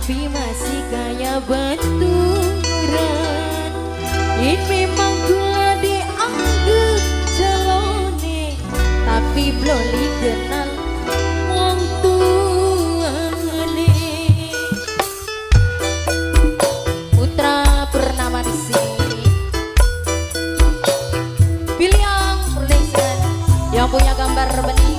tapi masih kayak baturan. Ini memang gula dianggap calone, tapi belum dikenal wong tuane. Putra Purnama di sini. Pilih yang production yang punya gambar benih.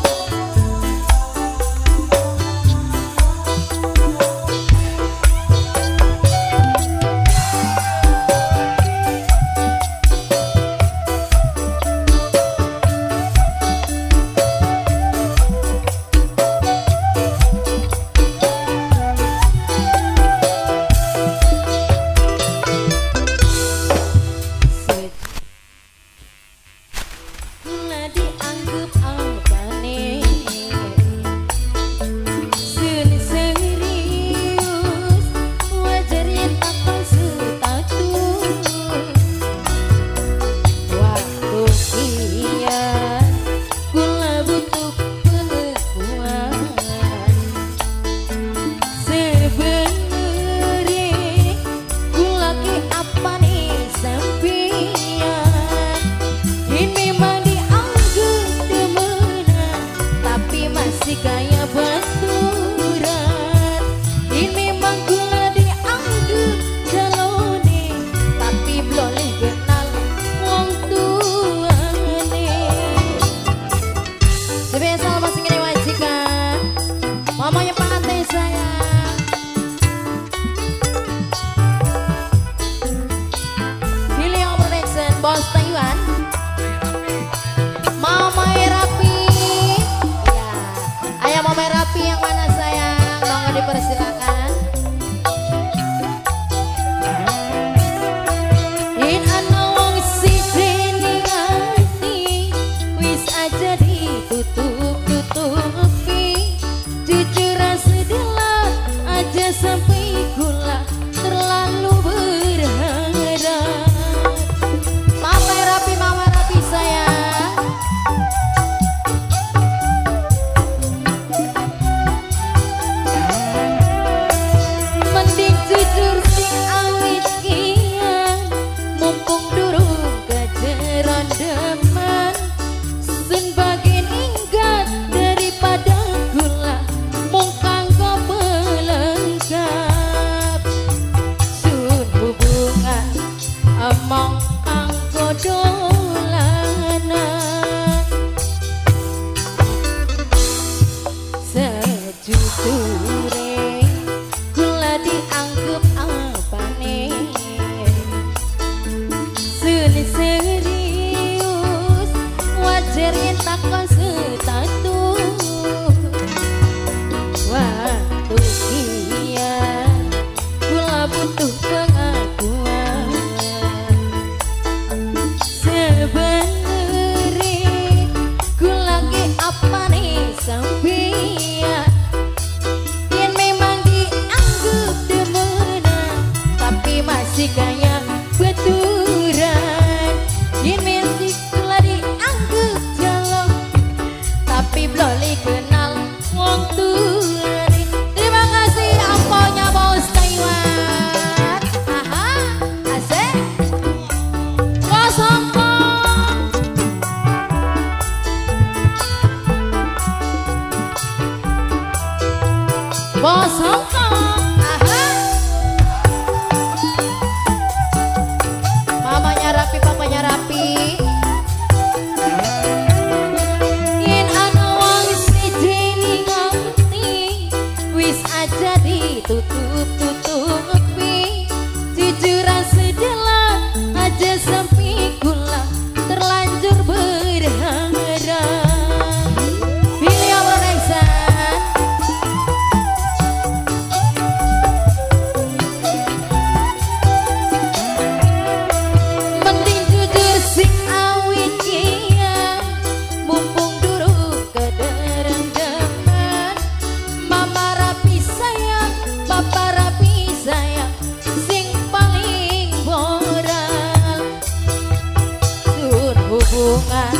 Mamanya Pak Ate sayang. Pilih yang production Bos Taiwan. Mama Rapi. Ya, ayah Mama Rapi yang mana sayang? Monggo dipersilakan. In ana wong siji ati wis aja ditutup-tutupi. Jujur sedelah aja sampai gula terlalu berharap. Mama Rapi sayang. Mending jujur sing awit kian, mumpung durung kejeron deman. Sen bagian inggat daripada gula mungkang kau pelengkap. Sun hubungan among kanggo dolanan. Sejujure gula dianggap apane. Sun serius wajar yen takon status. Waktu kian gula butuh pengakuan. Sebenarnya gula ke apa nih sampean? Yang memang dianggap demenan, tapi masih kayak baturan. Yang masih gula dianggap jalok, tapi belum dikenal wong tuane. Terima kasih amponya Bos Taiwan. Aha, asik. Bos Hongkong. Bos Hongkong. Aha. Mamanya Rapi, papanya Rapi. Yen ana wong siji ngerti wis aja ditutup-tutupi. Jujuran sedelah aja sampai gula terlanjur berharap. Pilih yang production. Mending jujur sing awit kian, mumpung durung kedereng demen. Mama Rapi sayang, Papa Rapi sayang, sing paling moral. Sun hubungan